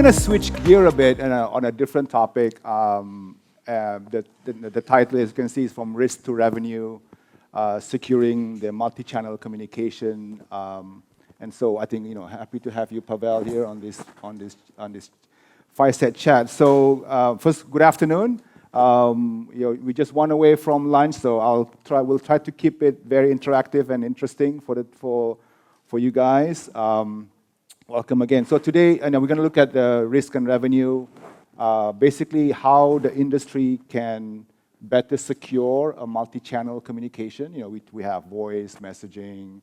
going to switch gear a bit on a different topic. The title, as you can see, is From Risk to Revenue, Securing the Multi-Channel Communication. And so I think, happy to have you, Pavel, here on this fireside chat. So first, good afternoon. We just went away from lunch, so we'll try to keep it very interactive and interesting for you guys. Welcome again. So today, we're going to look at the risk and revenue, basically how the industry can better secure a multi-channel communication. We have voice, messaging,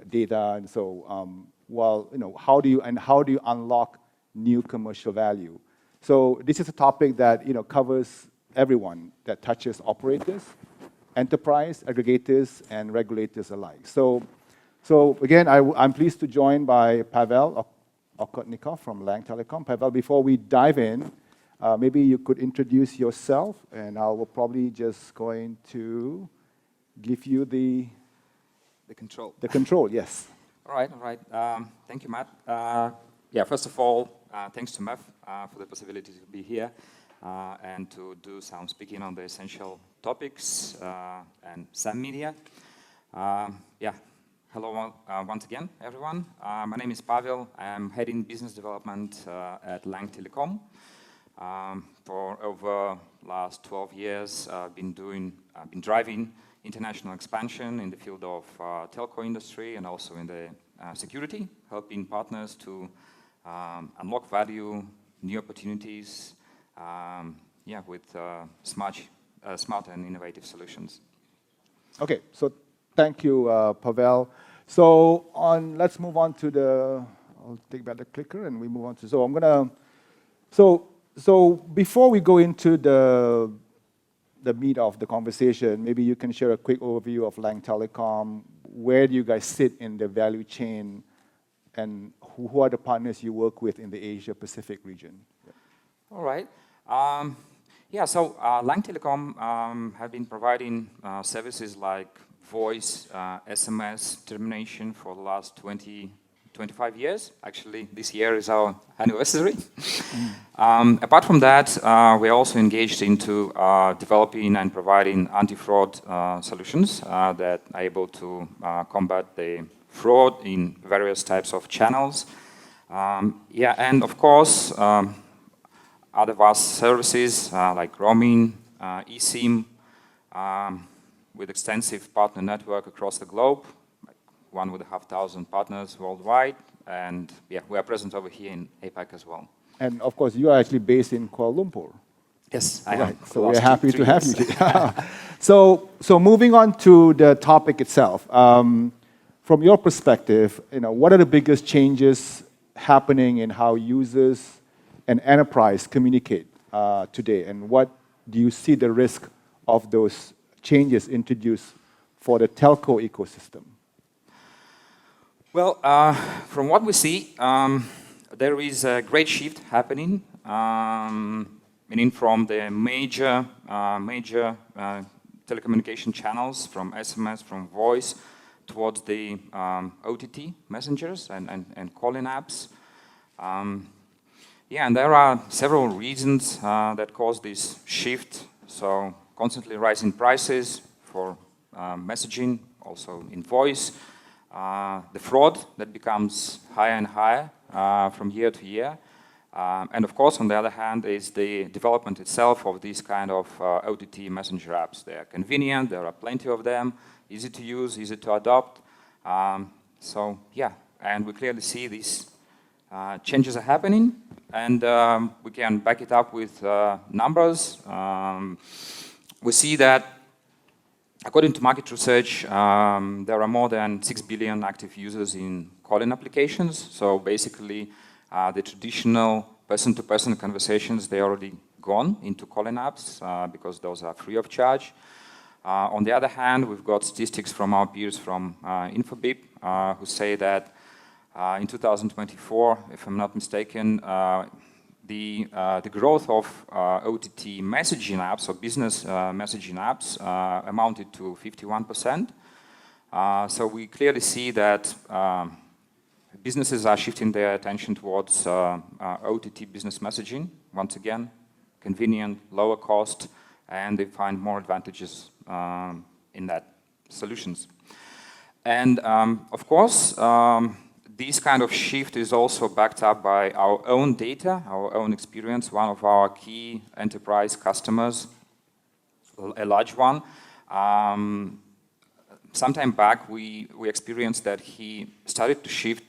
data, and so how do you unlock new commercial value? So this is a topic that covers everyone that touches operators, enterprise, aggregators, and regulators alike. So again, I'm pleased to join by Pavel Okhotnikov from LANCK Telecom. Pavel, before we dive in, maybe you could introduce yourself, and I will probably just going to give you the control. The control, yes. All right. Thank you, Matt. First of all, thanks to Matt for the possibility to be here and to do some speaking on the essential topics and some media. Hello once again, everyone. My name is Pavel. I'm heading business development at LANCK Telecom. For over last 12 years, I've been driving international expansion in the field of telco industry and also in the security, helping partners to unlock value, new opportunities, with smart and innovative solutions. Okay, so thank you, Pavel. So let's move on to I'll take back the clicker and we move on to, so I'm gonna, so before we go into the meat of the conversation, maybe you can share a quick overview of LANCK Telecom. Where do you guys sit in the value chain, and who are the partners you work with in the Asia Pacific region? All right. So LANCK Telecom have been providing services like voice, SMS, termination for the last 25 years. Actually, this year is our anniversary. Apart from that, we're also engaged into developing and providing anti-fraud solutions that are able to combat the fraud in various types of channels. And of course, other vast services like roaming, eSIM, with extensive partner network across the globe, like 1,500 partners worldwide, and we are present over here in APAC as well. And of course, you are actually based in Kuala Lumpur. Yes, I am. So we're happy to have you. So moving on to the topic itself, from your perspective, what are the biggest changes happening in how users and enterprise communicate today, and what do you see the risk of those changes introduced for the telco ecosystem? Well, from what we see, there is a great shift happening, meaning from the major telecommunication channels, from SMS, from voice, towards the OTT messengers and calling apps. And there are several reasons that cause this shift. So constantly rising prices for messaging, also in voice, the fraud that becomes higher and higher from year to year. And of course, on the other hand, is the development itself of these kind of OTT messenger apps. They are convenient, there are plenty of them, easy to use, easy to adopt. And we clearly see these changes are happening, and we can back it up with numbers. We see that, according to market research, there are more than 6 billion active users in calling applications. So basically, the traditional person-to-person conversations, they're already gone into calling apps because those are free of charge. On the other hand, we've got statistics from our peers from Infobip who say that in 2024, if I'm not mistaken, the growth of OTT messaging apps or business messaging apps amounted to 51%. So we clearly see that businesses are shifting their attention towards OTT business messaging. Once again, convenient, lower cost, and they find more advantages in that solutions. And of course, this kind of shift is also backed up by our own data, our own experience. One of our key enterprise customers, a large one, some time back we experienced that he started to shift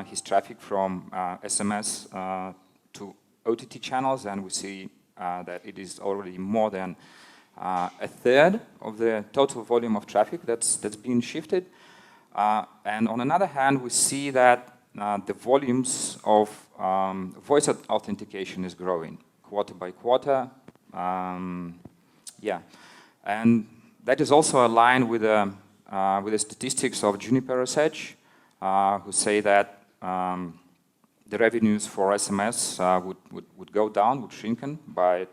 his traffic from SMS to OTT channels, and we see that it is already more than a third of the total volume of traffic that's been shifted. And on another hand, we see that the volumes of voice authentication is growing quarter by quarter. Yeah, and that is also aligned with the statistics of Juniper Research, who say that the revenues for SMS would go down, would shrinken by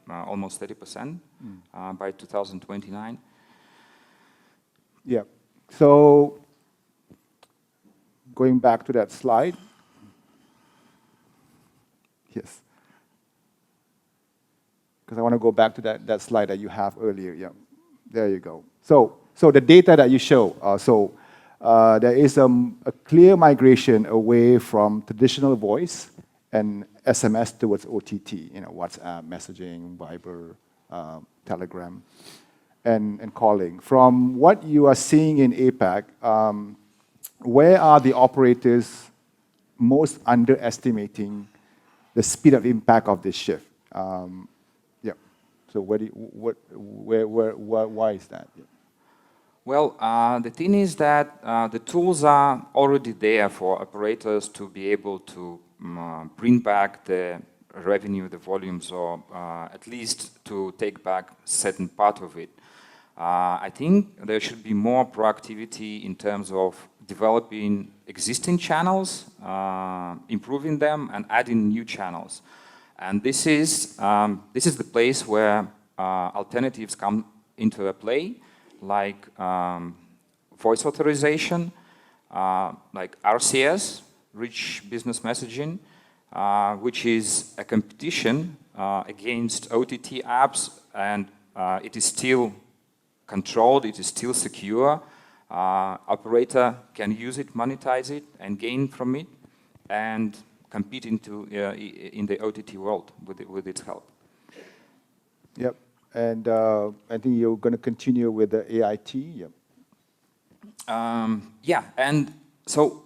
almost 30% by 2029. Yeah. So going back to that slide. Yes. Because I want to go back to that slide that you have earlier. Yeah. There you go. So the data that you show, there is a clear migration away from traditional voice and SMS towards OTT, WhatsApp, messaging, Viber, Telegram, and calling. From what you are seeing in APAC, where are the operators most underestimating the speed of impact of this shift? Yeah. So why is that? Yeah. Well, the thing is that the tools are already there for operators to be able to bring back the revenue, the volumes, or at least to take back certain part of it. I think there should be more proactivity in terms of developing existing channels, improving them, and adding new channels. And this is the place where alternatives come into a play, like voice authorization, like RCS, Rich Business Messaging, which is a competition against OTT apps, and it is still controlled, it is still secure. Operator can use it, monetize it, and gain from it, and compete in the OTT world with its help. Yep. And I think you're going to continue with the AIT. Yep. Yeah, and so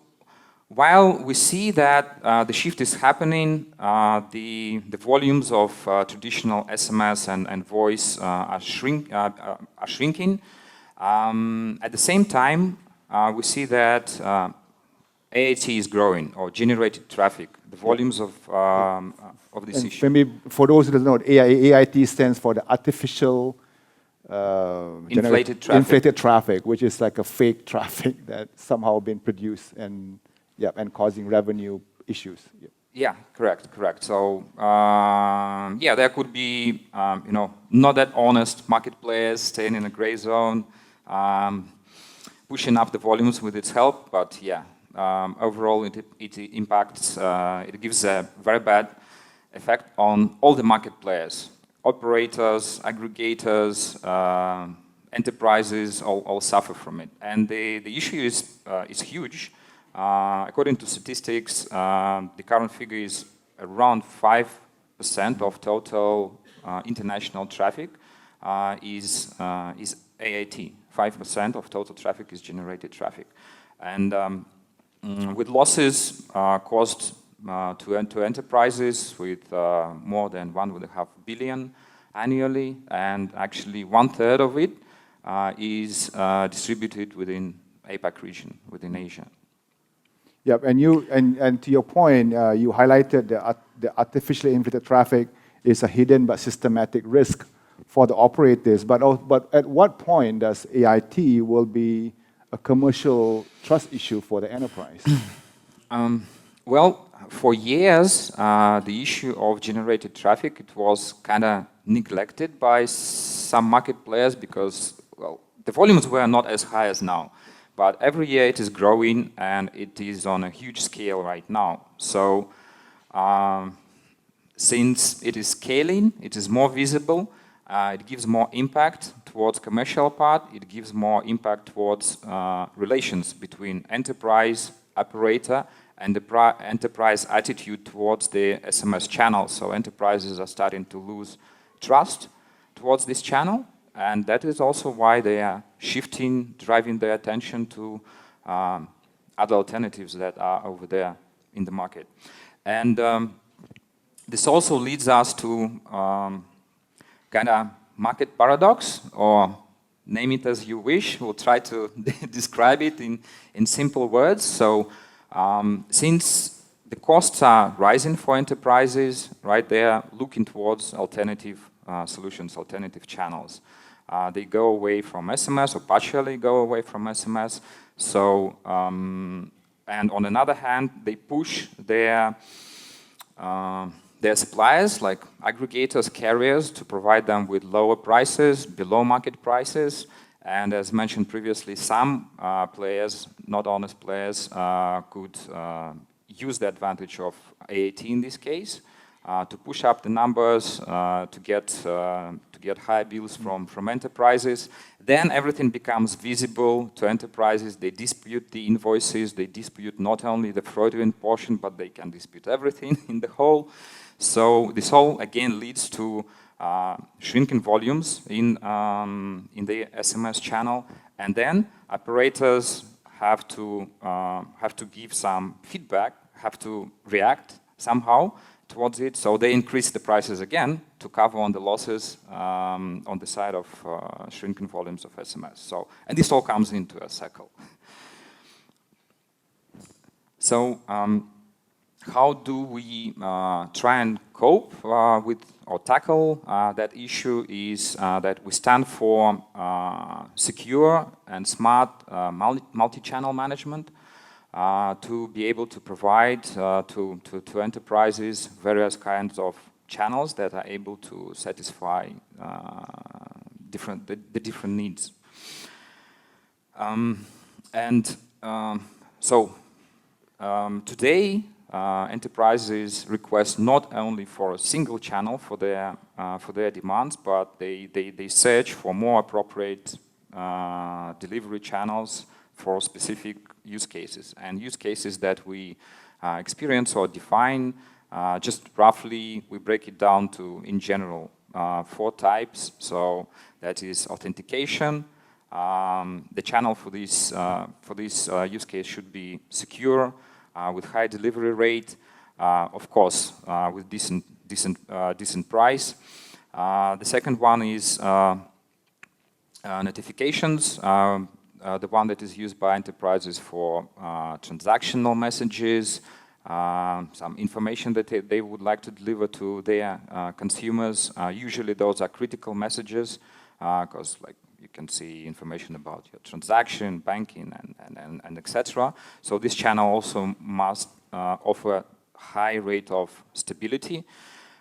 while we see that the shift is happening, the volumes of traditional SMS and voice are shrinking. At the same time, we see that AIT is growing, or generated traffic, the volumes of this issue. Maybe for those who don't know, AIT stands for the artificial inflated traffic, which is like a fake traffic that somehow been produced and causing revenue issues. Yep. Yeah, correct. So yeah, there could be not that honest market players staying in a gray zone, pushing up the volumes with its help, but yeah. Overall, it impacts, it gives a very bad effect on all the market players, operators, aggregators, enterprises, all suffer from it. And the issue is huge. According to statistics, the current figure is around 5% of total international traffic is AIT. 5% of total traffic is generated traffic. And with losses caused to enterprises with more than 1.5 billion annually, and actually 1/3 of it is distributed within APAC region, within Asia. Yep, and to your point, you highlighted the artificially inflated traffic is a hidden but systematic risk for the operators. But at what point does AIT will be a commercial trust issue for the enterprise? Well, for years, the issue of generated traffic, it was kind of neglected by some market players because, well, the volumes were not as high as now. but every year it is growing and it is on a huge scale right now. So since it is scaling, it is more visible, it gives more impact towards commercial part, it gives more impact towards relations between enterprise, operator, and the enterprise attitude towards the SMS channel. So enterprises are starting to lose trust towards this channel, and that is also why they are shifting, driving their attention to other alternatives that are over there in the market. And this also leads us to kind of market paradox, or name it as you wish. We'll try to describe it in simple words. So since the costs are rising for enterprises, right, they are looking towards alternative solutions, alternative channels. They go away from SMS, or partially go away from SMS. So, and on another hand, they push their suppliers, like aggregators, carriers, to provide them with lower prices, below market prices. And as mentioned previously, some players, not honest players, could use the advantage of AAT in this case to push up the numbers, to get high bills from enterprises. Then everything becomes visible to enterprises. They dispute the invoices. They dispute not only the fraudulent portion, but they can dispute everything in the whole. So this all again leads to shrinking volumes in the SMS channel, and then operators have to give some feedback, have to react somehow towards it. So they increase the prices again to cover on the losses on the side of shrinking volumes of SMS. So, and this all comes into a cycle. So how do we try and cope with or tackle that issue is that we stand for secure and smart multi-channel management to be able to provide to enterprises various kinds of channels that are able to satisfy the different needs. Today, enterprises request not only for a single channel for their demands, but they search for more appropriate delivery channels for specific use cases. And use cases that we experience or define, just roughly, we break it down to, in general, 4 types. So that is authentication. The channel for this use case should be secure, with high delivery rate, of course, with decent price. The second one is notifications, the one that is used by enterprises for transactional messages, some information that they would like to deliver to their consumers. Usually those are critical messages, because like you can see information about your transaction, banking, and etc. So this channel also must offer high rate of stability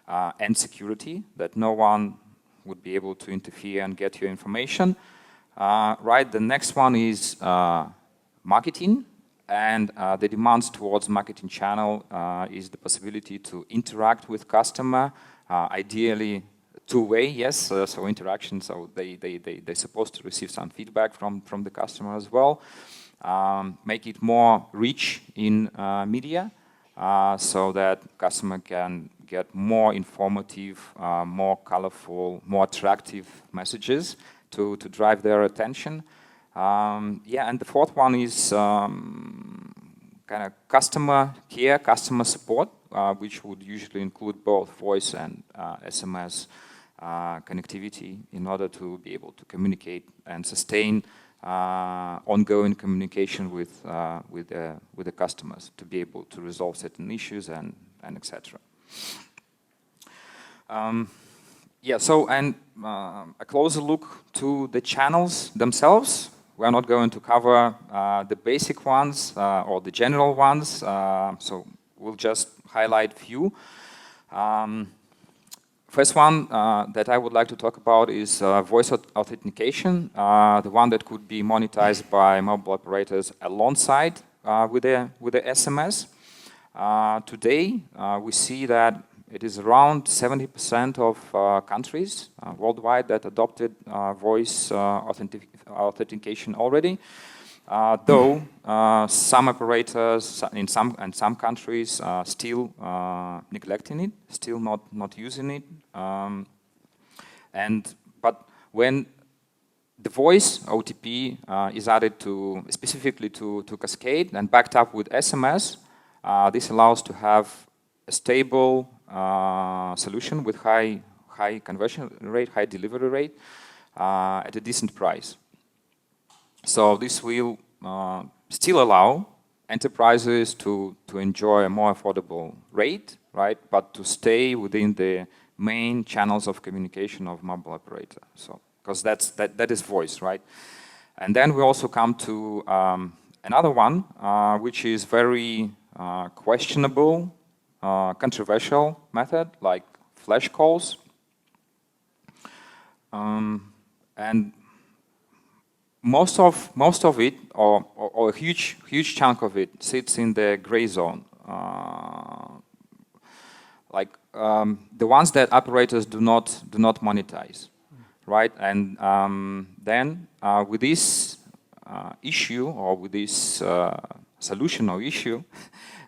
and security, that no one would be able to interfere and get your information. Right, the next one is marketing, and the demands towards marketing channel is the possibility to interact with customer, ideally two-way, yes, so interaction, so they're supposed to receive some feedback from the customer as well. Make it more rich in media, so that customer can get more informative, more colorful, more attractive messages to drive their attention. Yeah, and the fourth one is kind of customer care, customer support, which would usually include both voice and SMS connectivity in order to be able to communicate and sustain ongoing communication with the customers, to be able to resolve certain issues and etc. Yeah, so and a closer look to the channels themselves. We're not going to cover the basic ones or the general ones, so we'll just highlight few. First one that I would like to talk about is voice authentication, the one that could be monetized by mobile operators alongside with the SMS. Today, we see that it is around 70% of countries worldwide that adopted voice authentication already. Though some operators in some countries still neglecting it, still not using it, but when the voice OTP is added specifically to Cascade and backed up with SMS, this allows to have a stable solution with high conversion rate, high delivery rate at a decent price. So this will still allow enterprises to enjoy a more affordable rate, right? But to stay within the main channels of communication of mobile operator. So because that is voice, right? And then we also come to another one, which is very questionable, controversial method, like flash calls, and most of it, or a huge chunk of it, sits in the gray zone. Like the ones that operators do not monetize, right? And then with this issue, or with this solution or issue,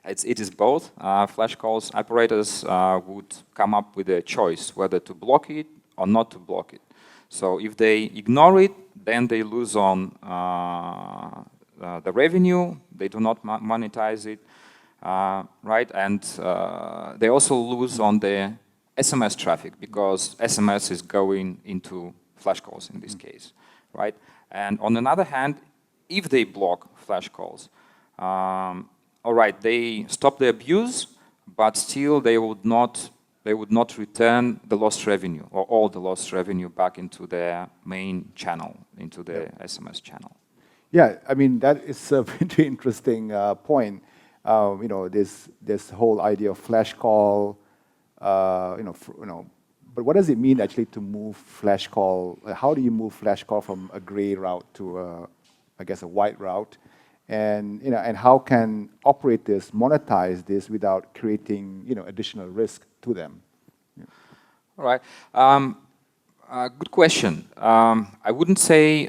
it is both. Flash calls, operators would come up with a choice whether to block it or not to block it. So if they ignore it, then they lose on the revenue. They do not monetize it, right? And they also lose on the SMS traffic, because SMS is going into flash calls in this case, right? And on the other hand, if they block flash calls, all right, they stop the abuse, but still they would not return the lost revenue, or all the lost revenue, back into their main channel, into the SMS channel. Yeah, I mean, that is a very interesting point. You know, this whole idea of flash call, but what does it mean actually to move flash call? How do you move flash call from a gray route to I guess a white route? And and how can operators monetize this without creating additional risk to them? Yeah. All right, good question. I wouldn't say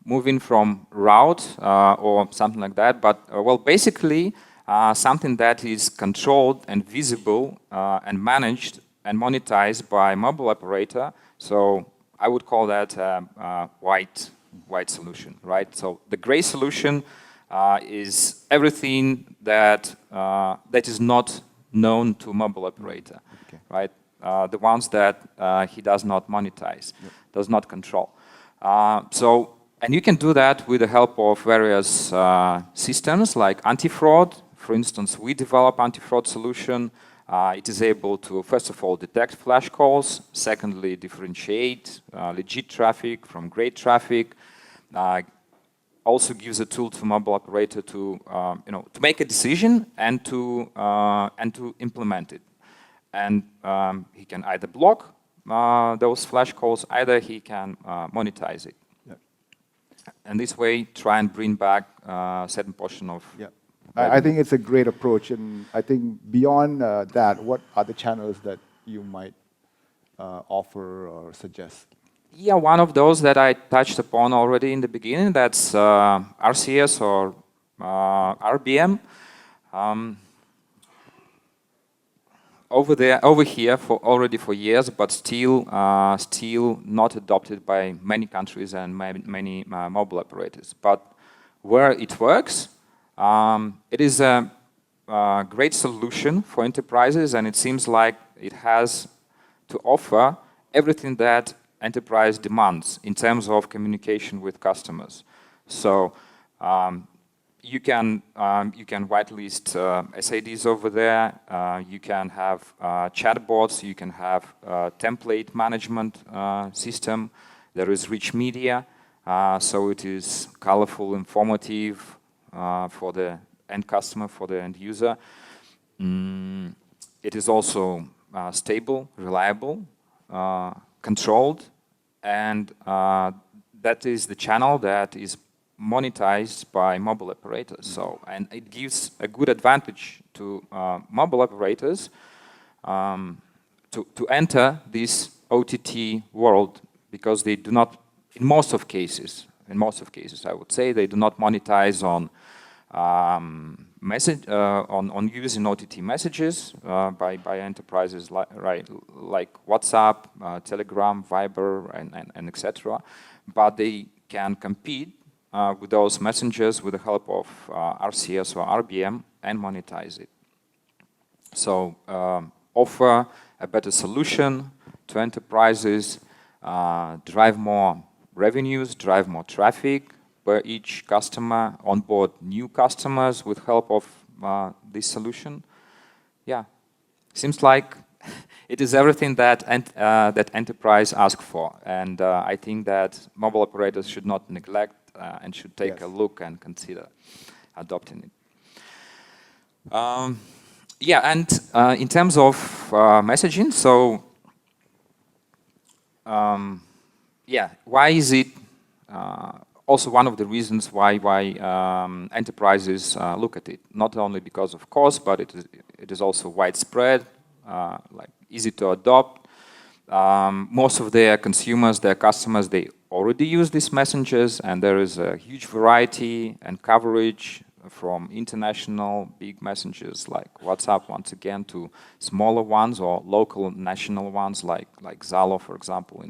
moving from route or something like that, but well, basically something that is controlled and visible and managed and monetized by mobile operator. So I would call that white solution, right? So the gray solution is everything that is not known to mobile operator, okay, right? The ones that he does not monetize, does not control. And you can do that with the help of various systems like anti-fraud. For instance, we develop anti-fraud solution. It is able to, first of all, detect flash calls. Secondly, differentiate legit traffic from gray traffic. Also gives a tool to mobile operator to to make a decision and to implement it. And he can either block those flash calls, either he can monetize it. Yeah. And this way, try and bring back a certain portion of. Yeah. I think it's a great approach, and I think beyond that, what are the channels that you might offer or suggest? Yeah, one of those that I touched upon already in the beginning, that's RCS or RBM. Over here already for years, but still not adopted by many countries and many mobile operators. But where it works, it is a great solution for enterprises, and it seems like it has to offer everything that enterprise demands in terms of communication with customers. So you can whitelist SIDs over there. You can have chatbots. You can have template management system. There is rich media, so it is colorful, informative for the end customer, for the end user. It is also stable, reliable, controlled, and that is the channel that is monetized by mobile operators. So, and it gives a good advantage to mobile operators to enter this OTT world, because they do not, in most of cases, I would say, they do not monetize on on using OTT messages by enterprises like WhatsApp, Telegram, Viber, and etc. But they can compete with those messengers with the help of RCS or RBM and monetize it. So offer a better solution to enterprises, drive more revenues, drive more traffic per each customer, onboard new customers with help of this solution. Yeah, seems like it is everything that that enterprise asks for, and I think that mobile operators should not neglect and should take a look and consider adopting it. Yeah, and in terms of messaging, so yeah, why is it also one of the reasons why enterprises look at it? Not only because of cost, but it is also widespread, like easy to adopt. Most of their consumers, their customers, they already use these messengers, and there is a huge variety and coverage from international big messengers like WhatsApp, once again, to smaller ones or local national ones like Zalo, for example,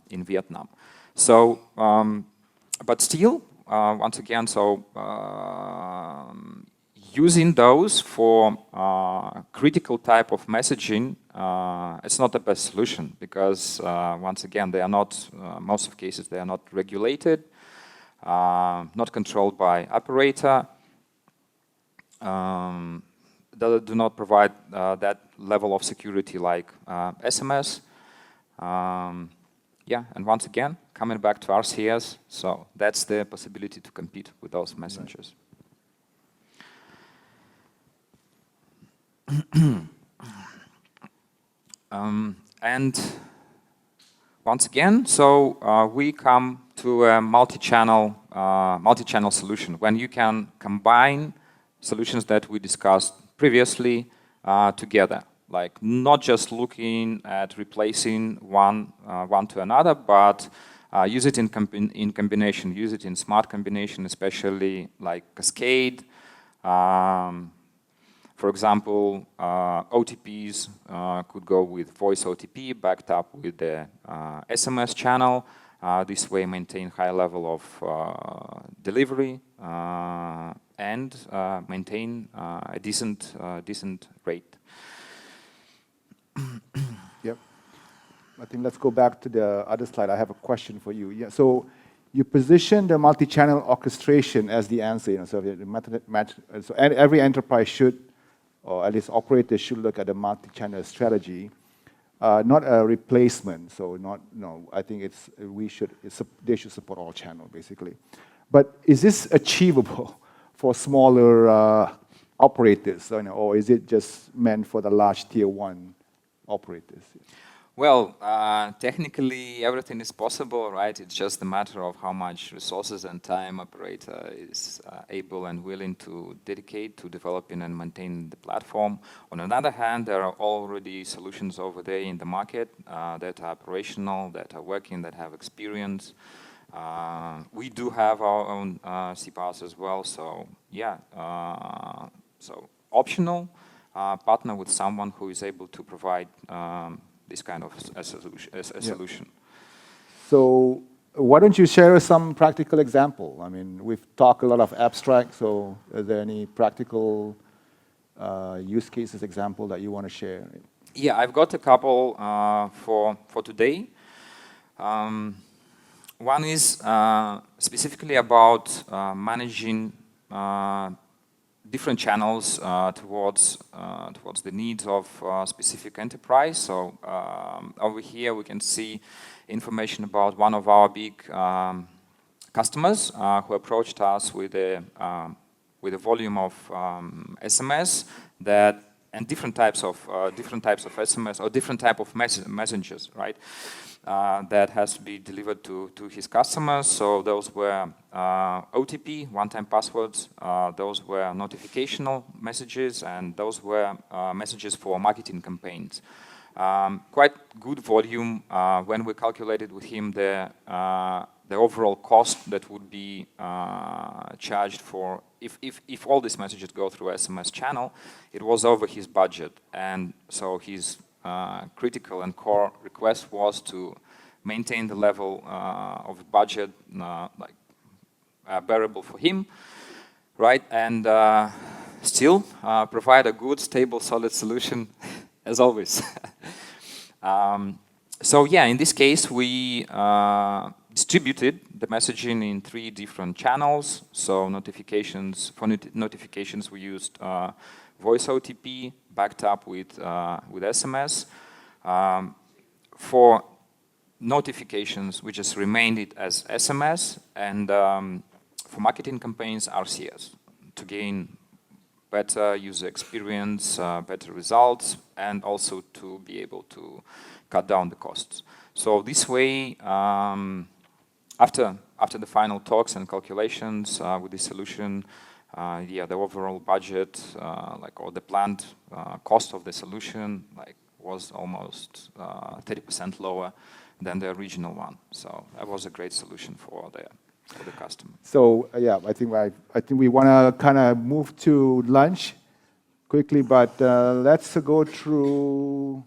in Vietnam. So, but still, once again, so using those for critical type of messaging, it's not the best solution, because once again, they are not, most of cases, they are not regulated, not controlled by operator, that do not provide that level of security like SMS. Yeah, and once again, coming back to RCS, so that's the possibility to compete with those messengers. And once again, so we come to a multi-channel solution, when you can combine solutions that we discussed previously together. Like not just looking at replacing one to another, but use it in combination, use it in smart combination, especially like Cascade. For example, OTPs could go with voice OTP backed up with the SMS channel. This way maintain high level of delivery and maintain a decent rate. Yep. I think let's go back to the other slide. I have a question for you. Yeah. So you position the multi-channel orchestration as the answer. You know, so the so every enterprise should, or at least operators should, look at a multi-channel strategy, not a replacement. So not no. I think they should support all channels basically. But is this achievable for smaller operators, you know, or is it just meant for the large tier 1 operators? Well, technically everything is possible, right? It's just a matter of how much resources and time operator is able and willing to dedicate to developing and maintaining the platform. On the other hand, there are already solutions over there in the market that are operational, that are working, that have experience. We do have our own CPaaS as well, so yeah, so optional, partner with someone who is able to provide this kind of a solution. So why don't you share some practical example? I mean, we've talked a lot of abstract, so are there any practical use cases example that you want to share? Yeah, I've got a couple for today. One is specifically about managing different channels towards the needs of specific enterprise. So over here we can see information about one of our big customers who approached us with a volume of SMS that and different types of SMS or different type of messengers, right? That has to be delivered to his customers. So those were OTP, one-time passwords. Those were notificational messages, and those were messages for marketing campaigns. Quite good volume. When we calculated with him the overall cost that would be charged for if all these messages go through SMS channel, it was over his budget, and so his critical and core request was to maintain the level of budget like bearable for him, right, and still provide a good, stable, solid solution as always. So yeah, in this case, we distributed the messaging in 3 different channels. So notifications, for notifications, we used voice OTP backed up with SMS. For notifications, we just remained it as SMS, and for marketing campaigns, RCS, to gain better user experience, better results, and also to be able to cut down the costs. So this way, after the final talks and calculations with this solution, yeah, the overall budget, or the planned cost of the solution, was almost 30% lower than the original one. So that was a great solution for the customer. So yeah, I think we want to kind of move to lunch quickly, but let's go through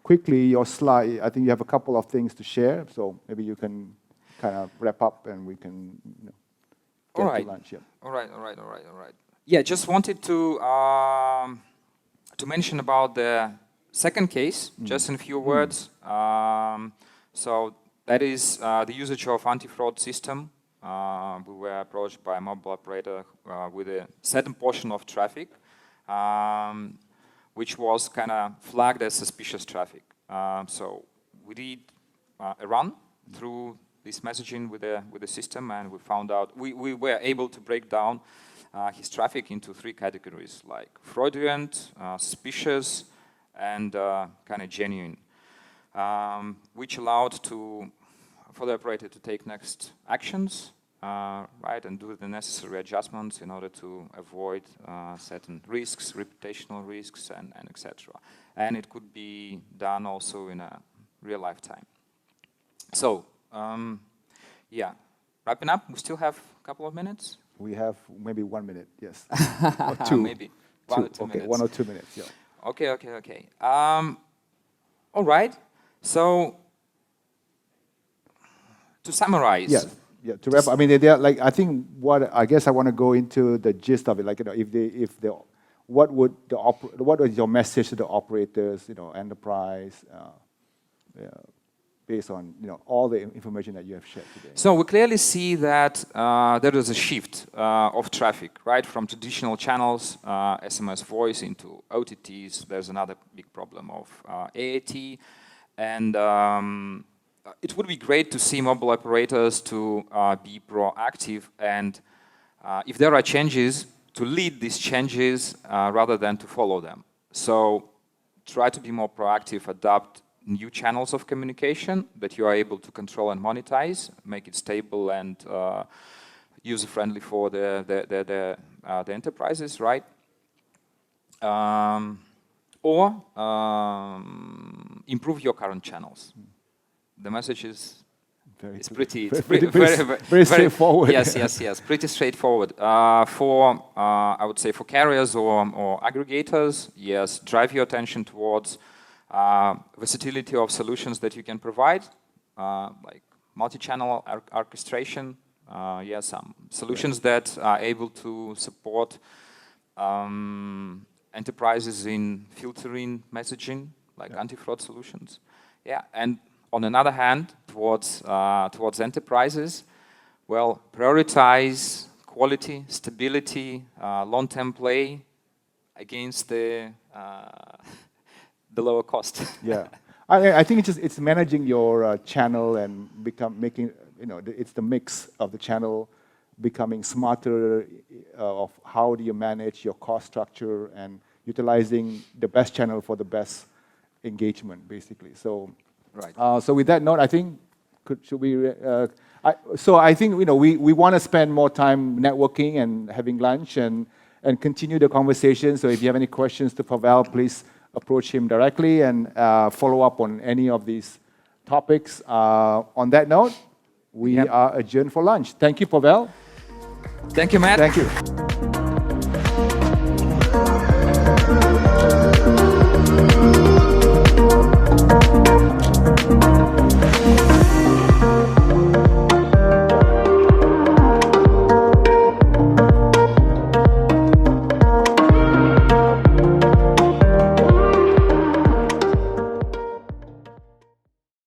quickly your slide. I think you have a couple of things to share, so maybe you can kind of wrap up and we can get to lunch. Yeah. All right. Yeah, just wanted to mention about the second case, just in a few words. So that is the usage of anti-fraud system. We were approached by a mobile operator with a certain portion of traffic, which was kind of flagged as suspicious traffic. So we did a run through this messaging with the system, and we found out we were able to break down his traffic into 3 categories, like fraudulent, suspicious, and kind of genuine, which allowed for the operator to take next actions, right, and do the necessary adjustments in order to avoid certain risks, reputational risks, and etc. And it could be done also in a real lifetime. So, yeah, wrapping up, we still have a couple of minutes? We have maybe 1 minute, yes. Or 2. Maybe 1 or 2 okay, minutes. 1 or 2 minutes, yeah. Okay. All right, so to summarize. Yeah, to wrap up, I mean, I think I guess I want to go into the gist of it, what was your message to the operators, enterprise, based on all the information that you have shared today? So we clearly see that there is a shift of traffic, right, from traditional channels, SMS voice, into OTTs. There's another big problem of AAT, and it would be great to see mobile operators to be proactive, and if there are changes, to lead these changes rather than to follow them. So try to be more proactive, adapt new channels of communication that you are able to control and monetize, make it stable and user-friendly for the enterprises, right? Or improve your current channels. The message is very straightforward. Yes, pretty straightforward. I would say for carriers or aggregators, yes, drive your attention towards versatility of solutions that you can provide, like multi-channel orchestration. Some solutions that are able to support enterprises in filtering messaging, like anti-fraud solutions. Yeah, and on another hand, towards enterprises, well, prioritize quality, stability, long-term play against the lower cost. Yeah, I think it's managing your channel and making it's the mix of the channel, becoming smarter of how do you manage your cost structure and utilizing the best channel for the best engagement, basically. So, Right. so with that note, I think, should we? So I think we want to spend more time networking and having lunch and continue the conversation. So if you have any questions to Pavel, please approach him directly and follow up on any of these topics. On that note, we are adjourned for lunch. Thank you, Pavel. Thank you, Matt. Thank you.